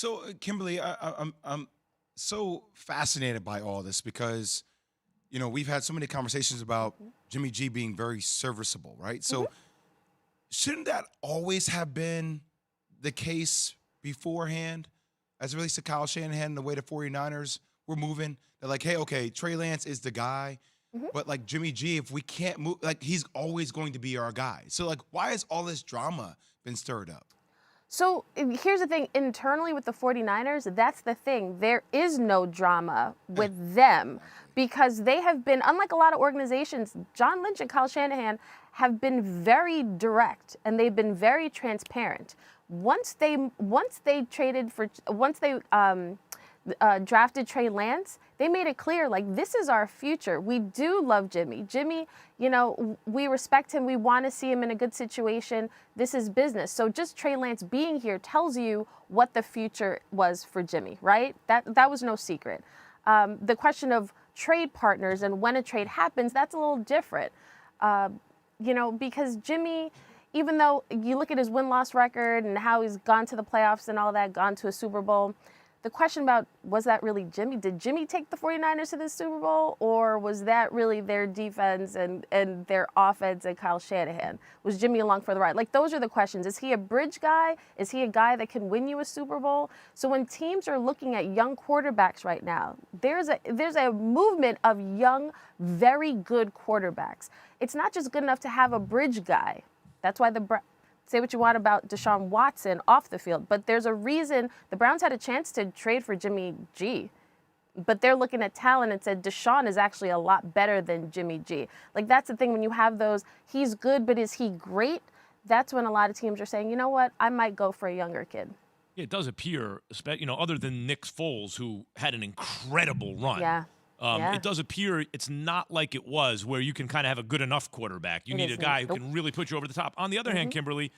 So, Kimberly, I'm so fascinated by all this because we've had so many conversations about Mhm. Jimmy G being very serviceable, right? Mhm. So, shouldn't that always have been the case beforehand as it relates to Kyle Shanahan and the way the 49ers were moving? They're like, hey, okay, Trey Lance is the guy, Mhm. but like Jimmy G, if we can't move, like he's always going to be our guy. So, like, why has all this drama been stirred up? So here's the thing internally with the 49ers, that's the thing. There is no drama with them Exactly. because they have been, unlike a lot of organizations, John Lynch and Kyle Shanahan have been very direct and they've been very transparent. Once they drafted Trey Lance, they made it clear like this is our future. We do love Jimmy. Jimmy, we respect him. We want to see him in a good situation. This is business. So just Trey Lance being here tells you what the future was for Jimmy, right? That was no secret. The question of trade partners and when a trade happens, that's a little different. Uh, because Jimmy, even though you look at his win-loss record and how he's gone to the playoffs and all that, gone to a Super Bowl, the question about was that really Jimmy? Did Jimmy take the 49ers to the Super Bowl, or was that really their defense and their offense and Kyle Shanahan? Was Jimmy along for the ride? Like, those are the questions. Is he a bridge guy? Is he a guy that can win you a Super Bowl? So when teams are looking at young quarterbacks right now, there's a movement of young, very good quarterbacks. It's not just good enough to have a bridge guy. That's why say what you want about Deshaun Watson off the field, but there's a reason the Browns had a chance to trade for Jimmy G. But they're looking at talent and said Deshaun is actually a lot better than Jimmy G. Like, that's the thing when you have those, he's good, but is he great? That's when a lot of teams are saying, you know what, I might go for a younger kid. Yeah, it does appear, other than Nick Foles, who had an incredible run. Yeah. Yeah. It does appear it's not like it was where you can kind of have a good enough quarterback. You It need a isn't. guy who Nope. can really put you over the top. On the other hand, Kimberly,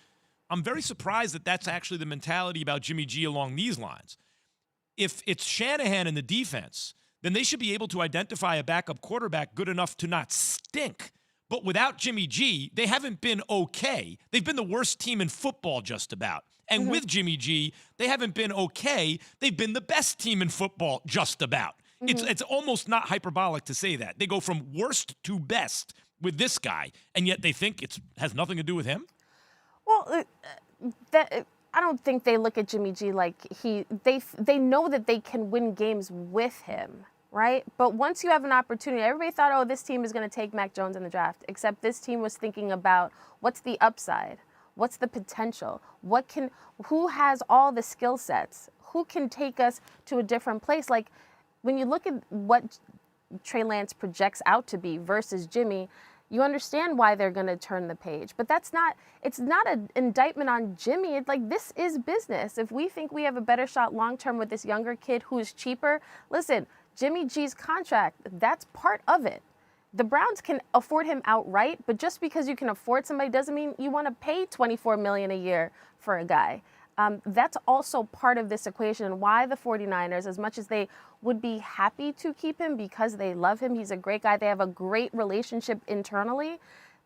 I'm very surprised that that's actually the mentality about Jimmy G along these lines. If it's Shanahan in the defense, then they should be able to identify a backup quarterback good enough to not stink. But without Jimmy G, they haven't been okay. They've been the worst team in football just about. And with Jimmy G, they haven't been okay. They've been the best team in football just about. It's almost not hyperbolic to say that. They go from worst to best with this guy, and yet they think it has nothing to do with him? Well, I don't think they look at Jimmy G like they know that they can win games with him, right? But once you have an opportunity, everybody thought, oh, this team is going to take Mac Jones in the draft, except this team was thinking about what's the upside, what's the potential, who has all the skill sets, who can take us to a different place. Like, when you look at what Trey Lance projects out to be versus Jimmy, you understand why they're going to turn the page. But it's not an indictment on Jimmy. It's like, this is business. If we think we have a better shot long term with this younger kid who is cheaper, listen, Jimmy G's contract, that's part of it. The Browns can afford him outright, but just because you can afford somebody doesn't mean you want to pay $24 million a year for a guy. That's also part of this equation, why the 49ers, as much as they would be happy to keep him because they love him, he's a great guy, they have a great relationship internally,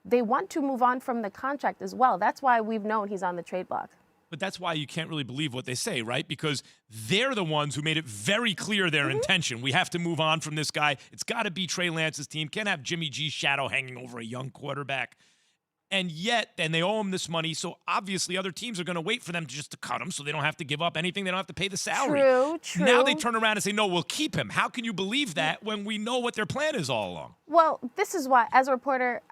they want to move on from the contract as well. That's why we've known he's on the trade block. But that's why you can't really believe what they say, right? Because they're the ones who made it very clear their intention. We have to move on from this guy. It's got to be Trey Lance's team. Can't have Jimmy G's shadow hanging over a young quarterback. And they owe him this money, so obviously other teams are going to wait for them just to cut him so they don't have to give up anything. They don't have to pay the salary. True. Now they turn around and say, no, we'll keep him. How can you believe that when we know what their plan is all along? Well, this is why, as a reporter,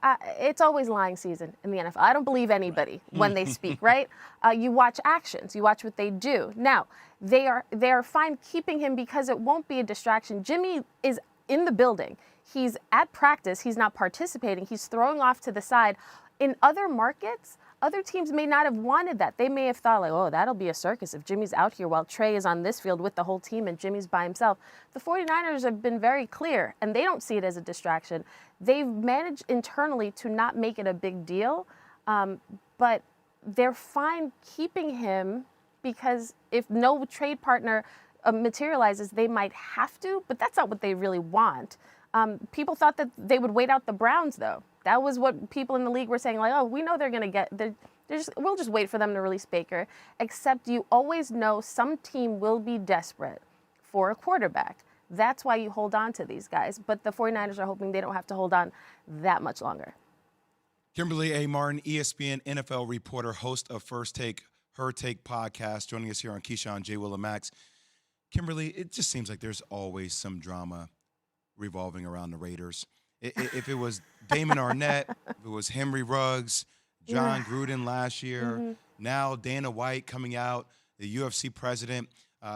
it's always lying season in the NFL. I don't believe anybody when they speak, right? You watch actions. You watch what they do. Now, they are fine keeping him because it won't be a distraction. Jimmy is in the building. He's at practice. He's not participating. He's throwing off to the side. In other markets, other teams may not have wanted that. They may have thought, like, oh, that'll be a circus if Jimmy's out here while Trey is on this field with the whole team and Jimmy's by himself. The 49ers have been very clear, and they don't see it as a distraction. They've managed internally to not make it a big deal, but they're fine keeping him because if no trade partner materializes, they might have to, but that's not what they really want. People thought that they would wait out the Browns, though. That was what people in the league were saying, like, oh, we know they're going to get, We'll just wait for them to release Baker. Except you always know some team will be desperate for a quarterback. That's why you hold on to these guys. But the 49ers are hoping they don't have to hold on that much longer. Kimberly A. Martin, ESPN NFL reporter, host of First Take, Her Take podcast, joining us here on Keyshawn, J. Will, and Max. Kimberly, it just seems like there's always some drama revolving around the Raiders. If it was Damon Arnett, if it was Henry Ruggs, John Gruden last year, now Dana White coming out, the UFC president,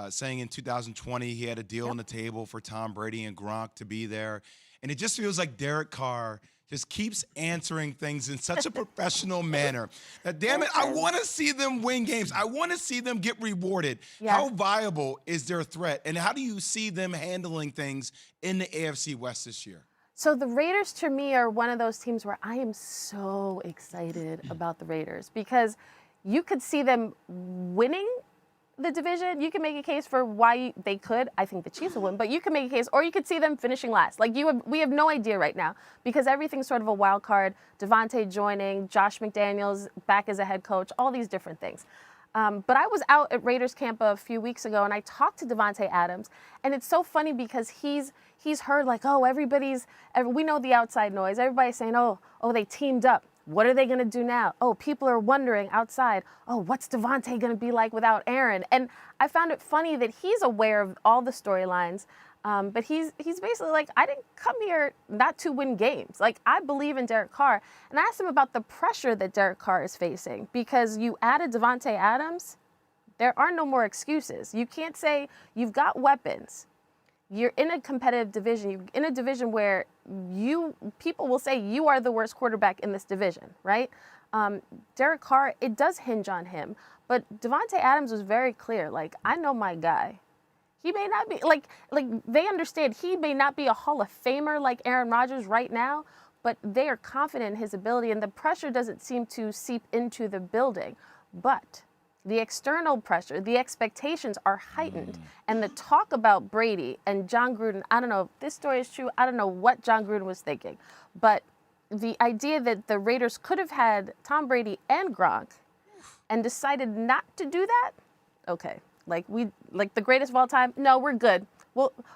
saying in 2020 he had a deal on the table for Tom Brady and Gronk to be there. And it just feels like Derek Carr just keeps answering things in such a professional manner that, damn it, I want to see them win games. I want to see them get rewarded. Yeah. How viable is their threat? And how do you see them handling things in the AFC West this year? So the Raiders, to me, are one of those teams where I am so excited about the Raiders because you could see them winning the division. You can make a case for why they could. I think the Chiefs will win, but you can make a case, or you could see them finishing last. Like we have no idea right now because everything's sort of a wild card. Devontae joining, Josh McDaniels back as a head coach, all these different things. But I was out at Raiders camp a few weeks ago, and I talked to Devontae Adams, and it's so funny because he's heard like, oh, we know the outside noise. Everybody's saying, oh, they teamed up. What are they going to do now? Oh, people are wondering outside, oh, what's Devontae going to be like without Aaron? And I found it funny that he's aware of all the storylines, but he's basically like, I didn't come here not to win games. Like, I believe in Derek Carr. And I asked him about the pressure that Derek Carr is facing because you added Devontae Adams. There are no more excuses. You can't say you've got weapons. You're in a competitive division. You're in a division where people will say you are the worst quarterback in this division, right? Derek Carr, it does hinge on him. But Devontae Adams was very clear. Like, I know my guy. He may not be, like they understand he may not be a Hall of Famer like Aaron Rodgers right now, but they are confident in his ability, and the pressure doesn't seem to seep into the building. But the external pressure, the expectations are heightened. And the talk about Brady and John Gruden, I don't know if this story is true. I don't know what John Gruden was thinking. But the idea that the Raiders could have had Tom Brady and Gronk and decided not to do that, okay. Like the greatest of all time? No, we're good.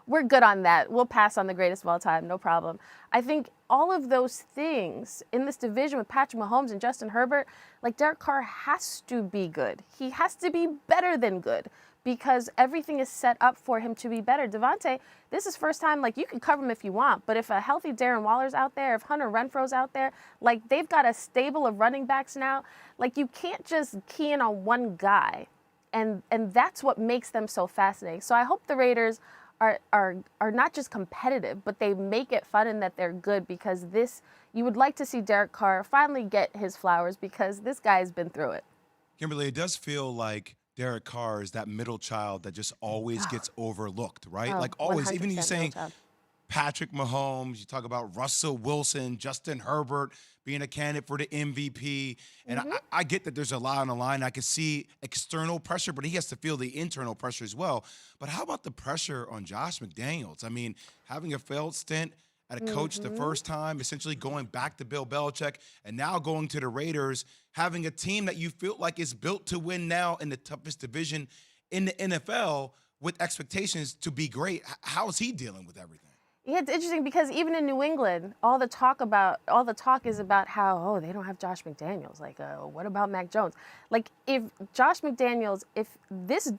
We're good on that. We'll pass on the greatest of all time, no problem. I think all of those things in this division with Patrick Mahomes and Justin Herbert, like Derek Carr has to be good. He has to be better than good because everything is set up for him to be better. Devontae, this is first time, like you can cover him if you want, but if a healthy Darren Waller's out there, if Hunter Renfro's out there, like they've got a stable of running backs now, like you can't just key in on one guy. And that's what makes them so fascinating. So I hope the Raiders are not just competitive, but they make it fun and that they're good because you would like to see Derek Carr finally get his flowers because this guy's been through it. Kimberly, it does feel like Derek Carr is that middle child that just always gets overlooked, right? Oh, like always, even you saying middle child. Patrick Mahomes, you talk about Russell Wilson, Justin Herbert being a candidate for the MVP. And I get that there's a lot on the line. I can see external pressure, but he has to feel the internal pressure as well. But how about the pressure on Josh McDaniels? I mean, having a failed stint at a coach the first time, essentially going back to Bill Belichick, and now going to the Raiders, having a team that you feel like is built to win now in the toughest division in the NFL with expectations to be great. How is he dealing with everything? Yeah, it's interesting because even in New England, all the talk is about how, they don't have Josh McDaniels. Like, what about Mac Jones? Like, if Josh McDaniels, if this